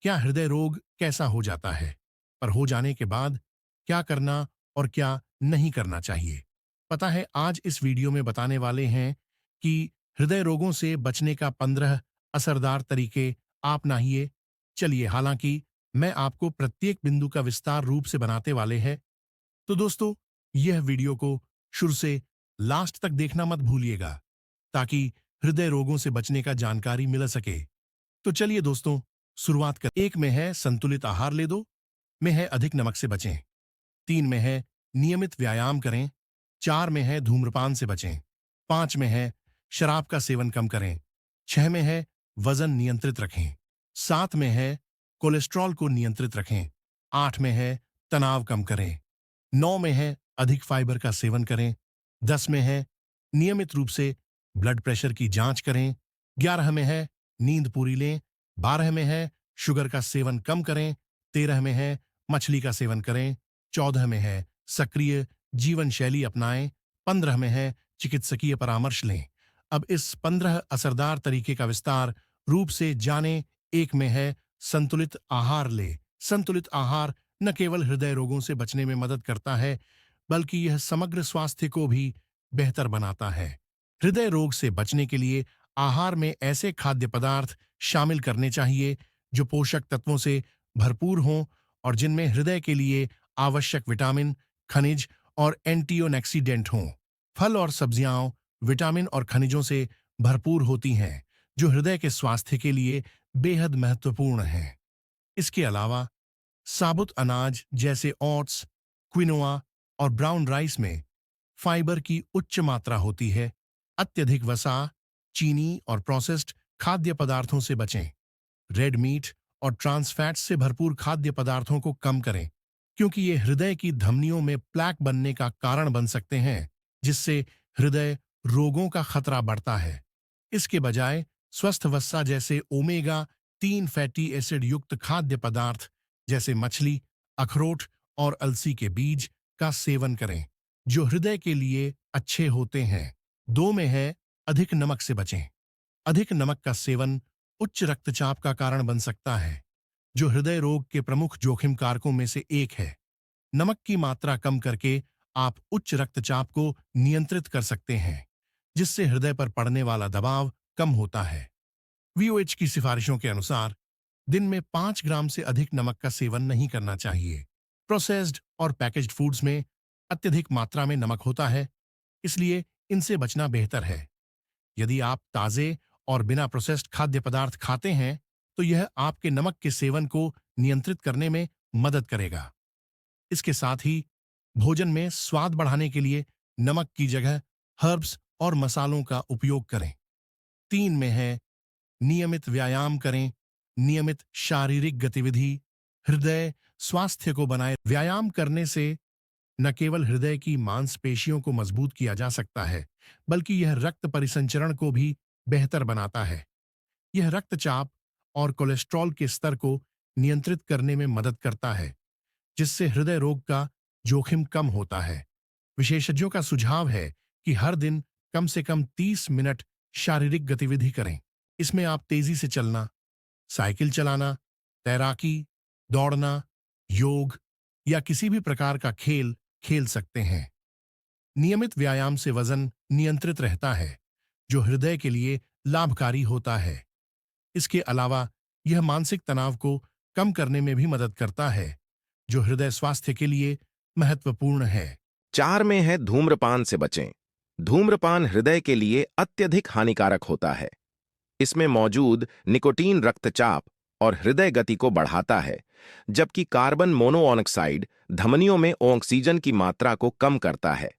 क्या हृदय रोग कैसा हो जाता है, पर हो जाने के बाद क्या करना और क्या नहीं करना चाहिए। पता है, आज इस वीडियो में बताने वाले हैं कि हृदय रोगों से बचने का 15 असरदार तरीके अपनाइए। चलिए, हालांकि मैं आपको प्रत्येक बिंदु का विस्तार रूप से बनाते वाले हैं, तो दोस्तों, यह वीडियो को शुरू से लास्ट तक देखना मत भूलिएगा, ताकि हृदय रोगों से बचने का जानकारी मिल सके। तो चलिए दोस्तों, शुरुआत कर। एक में है संतुलित आहार ले दो, में है अधिक नमक से बचें, 3 में है नियमित व्यायाम करें, 4 में है धूम्रपान से बचें, 5 में है शराब का सेवन कम करें, 6 में है वजन नियंत्रित रखें, 7 में है कोलेस्ट्रॉल को नियंत्रित रखें, 8 में है तनाव कम करें, 9 में है अधिक फाइबर का सेवन करें, 10 में है नियमित रूप से ब्लड प्रेशर की जांच करें, 11 में है नींद पूरी लें, 12 में है शुगर का सेवन कम करें, 13 में है मछली का सेवन करें, 14 में है सक्रिय जीवन शैली अपनाएं, 15 में है चिकित्सकीय परामर्श लें। अब इस 15 असरदार तरीके का विस्तार रूप से जाने। एक में है संतुलित आहार ले। संतुलित आहार न केवल हृदय रोगों से बचने में मदद करता है, बल्कि यह समग्र स्वास्थ्य को भी बेहतर बनाता है। हृदय रोग से बचने के लिए आहार में ऐसे खाद्य पदार्थ शामिल करने चाहिए जो पोषक तत्वों से भरपूर हों और जिनमें हृदय के लिए आवश्यक विटामिन, खनिज और एंटीऑक्सीडेंट हों। फल और सब्जियां विटामिन और खनिजों से भरपूर होती हैं, जो हृदय के स्वास्थ्य के लिए बेहद महत्वपूर्ण हैं। इसके अलावा साबुत अनाज जैसे ओट्स, क्विनोआ और ब्राउन राइस में फाइबर की उच्च मात्रा होती है। अत्यधिक वसा, चीनी और प्रोसेस्ड खाद्य पदार्थों से बचें। रेड मीट और ट्रांस फैट्स से भरपूर खाद्य पदार्थों को कम करें, क्योंकि ये हृदय की धमनियों में प्लेक बनने का कारण बन सकते हैं, जिससे हृदय रोगों का खतरा बढ़ता है। इसके बजाय स्वस्थ वसा जैसे ओमेगा 3 फैटी एसिड युक्त खाद्य पदार्थ जैसे मछली, अखरोट और अलसी के बीज का सेवन करें, जो हृदय के लिए अच्छे होते हैं। 2 में है अधिक नमक से बचें। अधिक नमक का सेवन उच्च रक्तचाप का कारण बन सकता है, जो हृदय रोग के प्रमुख जोखिम कारकों में से एक है। नमक की मात्रा कम करके आप उच्च रक्तचाप को नियंत्रित कर सकते हैं, जिससे हृदय पर पड़ने वाला दबाव कम होता है। वीओएच की सिफारिशों के अनुसार दिन में 5 ग्राम से अधिक नमक का सेवन नहीं करना चाहिए। प्रोसेस्ड और पैकेज्ड फूड्स में अत्यधिक मात्रा में नमक होता है, इसलिए इनसे बचना बेहतर है। यदि आप ताजे और बिना प्रोसेस्ड खाद्य पदार्थ खाते हैं, तो यह आपके नमक के सेवन को नियंत्रित करने में मदद करेगा। इसके साथ ही भोजन में स्वाद बढ़ाने के लिए नमक की जगह हर्ब्स और मसालों का उपयोग करें। 3 में है नियमित व्यायाम करें। नियमित शारीरिक गतिविधि हृदय स्वास्थ्य को बनाए। व्यायाम करने से न केवल हृदय की मांसपेशियों को मजबूत किया जा सकता है, बल्कि यह रक्त परिसंचरण को भी बेहतर बनाता है। यह रक्तचाप और कोलेस्ट्रॉल के स्तर को नियंत्रित करने में मदद करता है, जिससे हृदय रोग का जोखिम कम होता है। विशेषज्ञों का सुझाव है कि हर दिन कम से कम 30 मिनट शारीरिक गतिविधि करें। इसमें आप तेजी से चलना, साइकिल चलाना, तैराकी, दौड़ना, योग या किसी भी प्रकार का खेल खेल सकते हैं। नियमित व्यायाम से वजन नियंत्रित रहता है, जो हृदय के लिए लाभकारी होता है। इसके अलावा यह मानसिक तनाव को कम करने में भी मदद करता है, जो हृदय स्वास्थ्य के लिए महत्वपूर्ण है। 4 में है धूम्रपान से बचें। धूम्रपान हृदय के लिए अत्यधिक हानिकारक होता है। इसमें मौजूद निकोटीन रक्तचाप और हृदय गति को बढ़ाता है, जबकि कार्बन मोनोऑक्साइड धमनियों में ऑक्सीजन की मात्रा को कम करता है।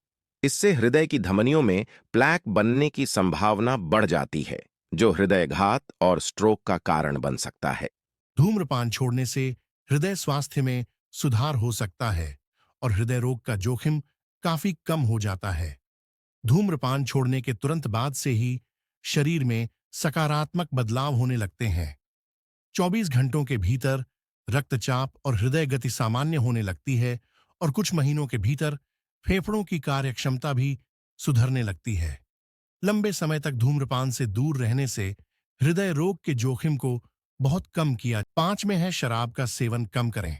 इससे हृदय की धमनियों में प्लेक बनने की संभावना बढ़ जाती है, जो हृदयघात और स्ट्रोक का कारण बन सकता है। धूम्रपान छोड़ने से हृदय स्वास्थ्य में सुधार हो सकता है और हृदय रोग का जोखिम काफी कम हो जाता है। धूम्रपान छोड़ने के तुरंत बाद से ही शरीर में सकारात्मक बदलाव होने लगते हैं। 24 घंटों के भीतर रक्तचाप और हृदय गति सामान्य होने लगती है और कुछ महीनों के भीतर फेफड़ों की कार्यक्षमता भी सुधरने लगती है। लंबे समय तक धूम्रपान से दूर रहने से हृदय रोग के जोखिम को बहुत कम किया। 5 में है शराब का सेवन कम करें।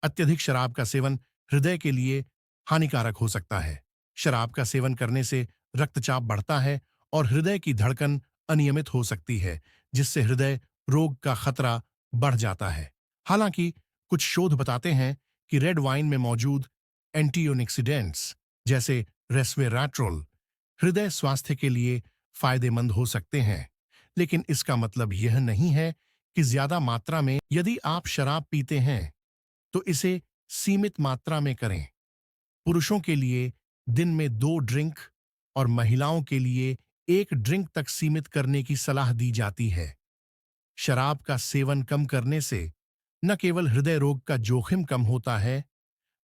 अत्यधिक शराब का सेवन हृदय के लिए हानिकारक हो सकता है। शराब का सेवन करने से रक्तचाप बढ़ता है और हृदय की धड़कन अनियमित हो सकती है, जिससे हृदय रोग का खतरा बढ़ जाता है। हालांकि कुछ शोध बताते हैं कि रेड वाइन में मौजूद एंटीऑक्सीडेंट्स जैसे रेस्वेराट्रोल हृदय स्वास्थ्य के लिए फायदेमंद हो सकते हैं, लेकिन इसका मतलब यह नहीं है कि ज्यादा मात्रा में। यदि आप शराब पीते हैं तो इसे सीमित मात्रा में करें। पुरुषों के लिए दिन में 2 ड्रिंक और महिलाओं के लिए 1 ड्रिंक तक सीमित करने की सलाह दी जाती है। शराब का सेवन कम करने से न केवल हृदय रोग का जोखिम कम होता है,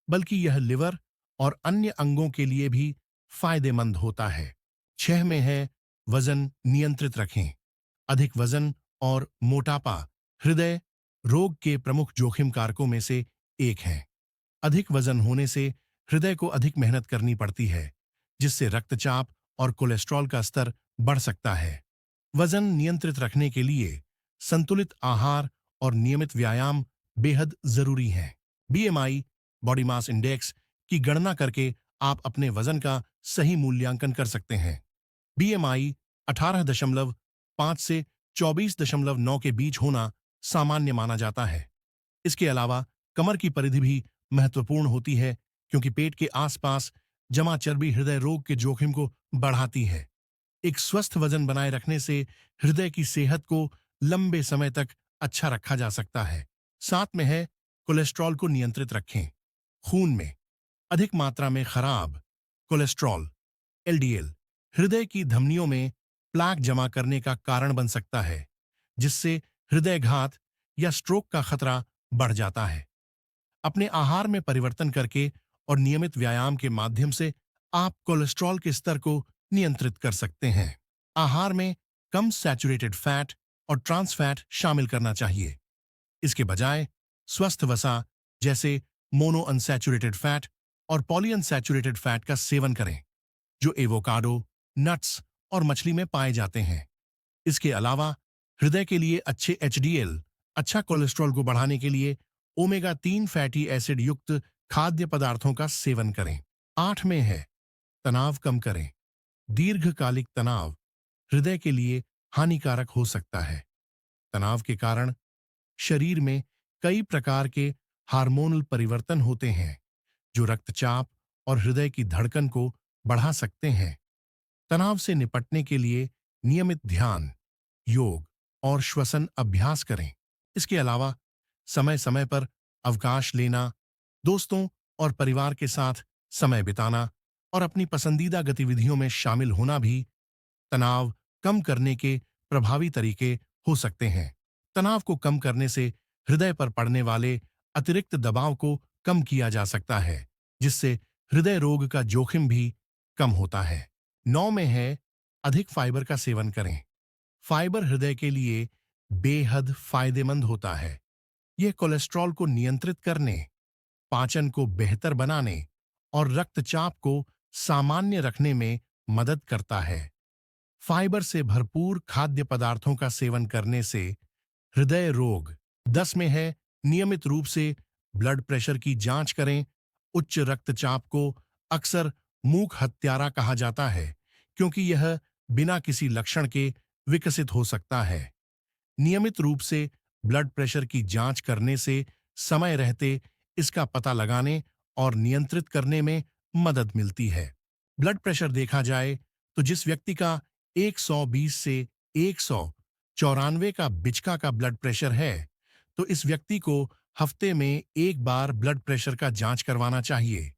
बल्कि यह लिवर और अन्य अंगों के लिए भी फायदेमंद होता है। 6 में है वजन नियंत्रित रखें। अधिक वजन और मोटापा हृदय रोग के प्रमुख जोखिम कारकों में से एक है। अधिक वजन होने से हृदय को अधिक मेहनत करनी पड़ती है, जिससे रक्तचाप और कोलेस्ट्रॉल का स्तर बढ़ सकता है। वजन नियंत्रित रखने के लिए संतुलित आहार और नियमित व्यायाम बेहद जरूरी है। बीएमआई बॉडी मास इंडेक्स की गणना करके आप अपने वजन का सही मूल्यांकन कर सकते हैं। बीएमआई 18.5 से 24.9 के बीच होना सामान्य माना जाता है। इसके अलावा कमर की परिधि भी महत्वपूर्ण होती है, क्योंकि पेट के आसपास जमा चर्बी हृदय रोग के जोखिम को बढ़ाती है। एक स्वस्थ वजन बनाए रखने से हृदय की सेहत को लंबे समय तक अच्छा रखा जा सकता है। 7 में है कोलेस्ट्रॉल को नियंत्रित रखें। खून में अधिक मात्रा में खराब कोलेस्ट्रॉल एलडीएल हृदय की धमनियों में प्लाक जमा करने का कारण बन सकता है, जिससे हृदयघात या स्ट्रोक का खतरा बढ़ जाता है। अपने आहार में परिवर्तन करके और नियमित व्यायाम के माध्यम से आप कोलेस्ट्रॉल के स्तर को नियंत्रित कर सकते हैं। आहार में कम सैचुरेटेड फैट और ट्रांस फैट शामिल करना चाहिए। इसके बजाय स्वस्थ वसा जैसे मोनो अनसैचुरेटेड फैट और पॉली अनसैचुरेटेड फैट का सेवन करें, जो एवोकाडो, नट्स और मछली में पाए जाते हैं। इसके अलावा हृदय के लिए अच्छे एचडीएल अच्छा कोलेस्ट्रॉल को बढ़ाने के लिए ओमेगा 3 फैटी एसिड युक्त खाद्य पदार्थों का सेवन करें। 8 में है तनाव कम करें। दीर्घकालिक तनाव हृदय के लिए हानिकारक हो सकता है। तनाव के कारण शरीर में कई प्रकार के हार्मोनल परिवर्तन होते हैं, जो रक्तचाप और हृदय की धड़कन को बढ़ा सकते हैं। तनाव से निपटने के लिए नियमित ध्यान, योग और श्वसन अभ्यास करें। इसके अलावा समय समय पर अवकाश लेना, दोस्तों और परिवार के साथ समय बिताना और अपनी पसंदीदा गतिविधियों में शामिल होना भी तनाव कम करने के प्रभावी तरीके हो सकते हैं। तनाव को कम करने से हृदय पर पड़ने वाले अतिरिक्त दबाव को कम किया जा सकता है, जिससे हृदय रोग का जोखिम भी कम होता है। 9 में है अधिक फाइबर का सेवन करें। फाइबर हृदय के लिए बेहद फायदेमंद होता है। यह कोलेस्ट्रॉल को नियंत्रित करने, पाचन को बेहतर बनाने और रक्तचाप को सामान्य रखने में मदद करता है। फाइबर से भरपूर खाद्य पदार्थों का सेवन करने से हृदय रोग। 10 में है नियमित रूप से ब्लड प्रेशर की जांच करें। उच्च रक्तचाप को अक्सर मूक हत्यारा कहा जाता है, क्योंकि यह बिना किसी लक्षण के विकसित हो सकता है। नियमित रूप से ब्लड प्रेशर की जांच करने से समय रहते इसका पता लगाने और नियंत्रित करने में मदद मिलती है। ब्लड प्रेशर देखा जाए तो जिस व्यक्ति का 120 से 194 का बिचका का ब्लड प्रेशर है, तो इस व्यक्ति को हफ्ते में 1 बार ब्लड प्रेशर का जांच करवाना चाहिए।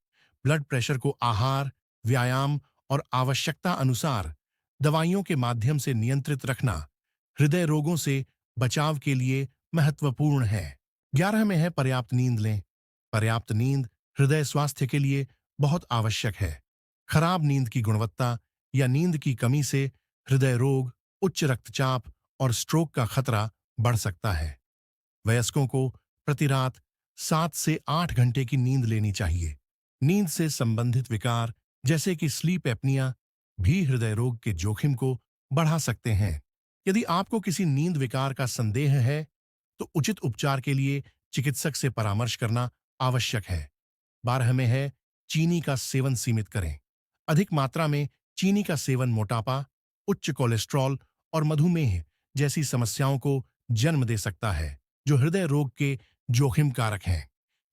ब्लड प्रेशर को आहार, व्यायाम और आवश्यकता अनुसार दवाइयों के माध्यम से नियंत्रित रखना हृदय रोगों से बचाव के लिए महत्वपूर्ण है। 11 में है पर्याप्त नींद लें। पर्याप्त नींद हृदय स्वास्थ्य के लिए बहुत आवश्यक है। खराब नींद की गुणवत्ता या नींद की कमी से हृदय रोग, उच्च रक्तचाप और स्ट्रोक का खतरा बढ़ सकता है। वयस्कों को प्रति रात 7 से 8 घंटे की नींद लेनी चाहिए। नींद से संबंधित विकार जैसे कि स्लीप एपनिया भी हृदय रोग के जोखिम को बढ़ा सकते हैं। यदि आपको किसी नींद विकार का संदेह है, तो उचित उपचार के लिए चिकित्सक से परामर्श करना आवश्यक है। 12 में है चीनी का सेवन सीमित करें। अधिक मात्रा में चीनी का सेवन मोटापा, उच्च कोलेस्ट्रॉल और मधुमेह जैसी समस्याओं को जन्म दे सकता है, जो हृदय रोग के जोखिम कारक हैं।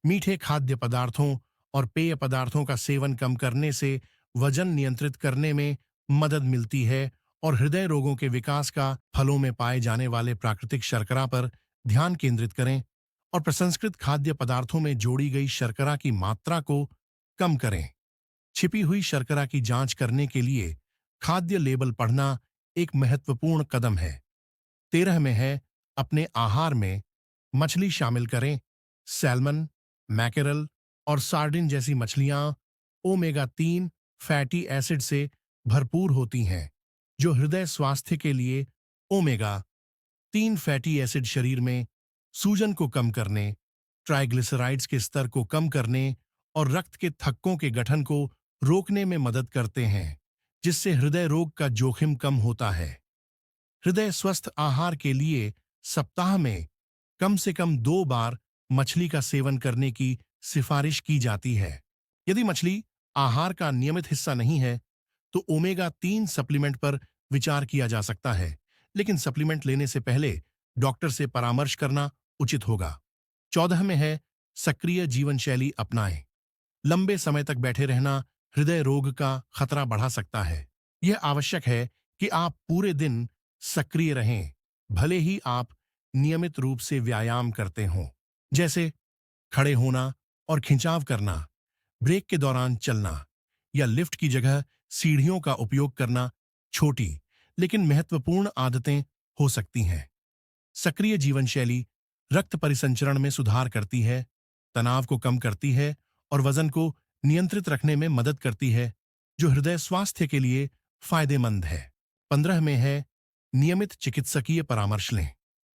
मीठे खाद्य पदार्थों और पेय पदार्थों का सेवन कम करने से वजन नियंत्रित करने में मदद मिलती है और हृदय रोगों के विकास का फलों में पाए जाने वाले प्राकृतिक शर्करा पर ध्यान केंद्रित करें और प्रसंस्कृत खाद्य पदार्थों में जोड़ी गई शर्करा की मात्रा को कम करें। छिपी हुई शर्करा की जांच करने के लिए खाद्य लेबल पढ़ना एक महत्वपूर्ण कदम है। 13 में है अपने आहार में मछली शामिल करें। सैल्मन, मैकेरल और सार्डिन जैसी मछलियां ओमेगा 3 फैटी एसिड से भरपूर होती हैं, जो हृदय स्वास्थ्य के लिए ओमेगा 3 फैटी एसिड शरीर में सूजन को कम करने, ट्राइग्लिसराइड्स के स्तर को कम करने और रक्त के थक्कों के गठन को रोकने में मदद करते हैं, जिससे हृदय रोग का जोखिम कम होता है। हृदय स्वस्थ आहार के लिए सप्ताह में कम से कम 2 बार मछली का सेवन करने की सिफारिश की जाती है। यदि मछली आहार का नियमित हिस्सा नहीं है, तो ओमेगा 3 सप्लीमेंट पर विचार किया जा सकता है, लेकिन सप्लीमेंट लेने से पहले डॉक्टर से परामर्श करना उचित होगा। 14 में है सक्रिय जीवन शैली अपनाएं। लंबे समय तक बैठे रहना हृदय रोग का खतरा बढ़ा सकता है। यह आवश्यक है कि आप पूरे दिन सक्रिय रहें, भले ही आप नियमित रूप से व्यायाम करते हों, जैसे खड़े होना और खिंचाव करना, ब्रेक के दौरान चलना या लिफ्ट की जगह सीढ़ियों का उपयोग करना छोटी लेकिन महत्वपूर्ण आदतें हो सकती हैं। सक्रिय जीवन शैली रक्त परिसंचरण में सुधार करती है, तनाव को कम करती है और वजन को नियंत्रित रखने में मदद करती है, जो हृदय स्वास्थ्य के लिए फायदेमंद है। 15 में है नियमित चिकित्सकीय परामर्श लें।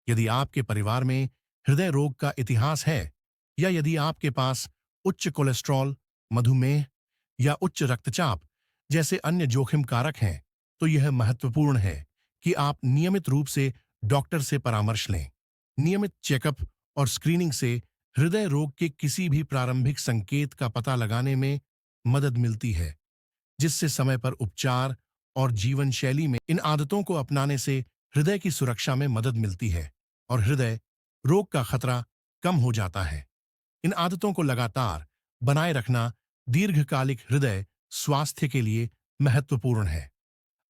यदि आपके परिवार में हृदय रोग का इतिहास है या यदि आपके पास उच्च कोलेस्ट्रॉल, मधुमेह या उच्च रक्तचाप जैसे अन्य जोखिम कारक हैं, तो यह महत्वपूर्ण है कि आप नियमित रूप से डॉक्टर से परामर्श लें। नियमित चेकअप और स्क्रीनिंग से हृदय रोग के किसी भी प्रारंभिक संकेत का पता लगाने में मदद मिलती है, जिससे समय पर उपचार और जीवन शैली में इन आदतों को अपनाने से हृदय की सुरक्षा में मदद मिलती है और हृदय रोग का खतरा कम हो जाता है। इन आदतों को लगातार बनाए रखना दीर्घकालिक हृदय स्वास्थ्य के लिए महत्वपूर्ण है।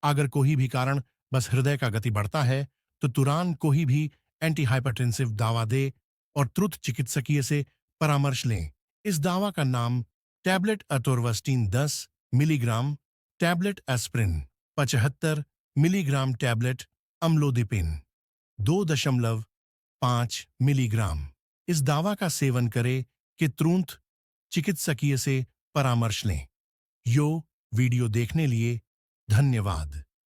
अगर कोई भी कारण बस हृदय का गति बढ़ता है, तो तुरंत कोई भी एंटी हाइपरटेंसिव दवा दे और तुरंत चिकित्सकीय से परामर्श लें। इस दवा का नाम tablet atorvastatin 10 milligram, tablet aspirin 75 milligram, tablet amlodipine 2.5 milligram. इस दवा का सेवन करें कि तुरंत चिकित्सकीय से परामर्श लें। यो वीडियो देखने लिए धन्यवाद।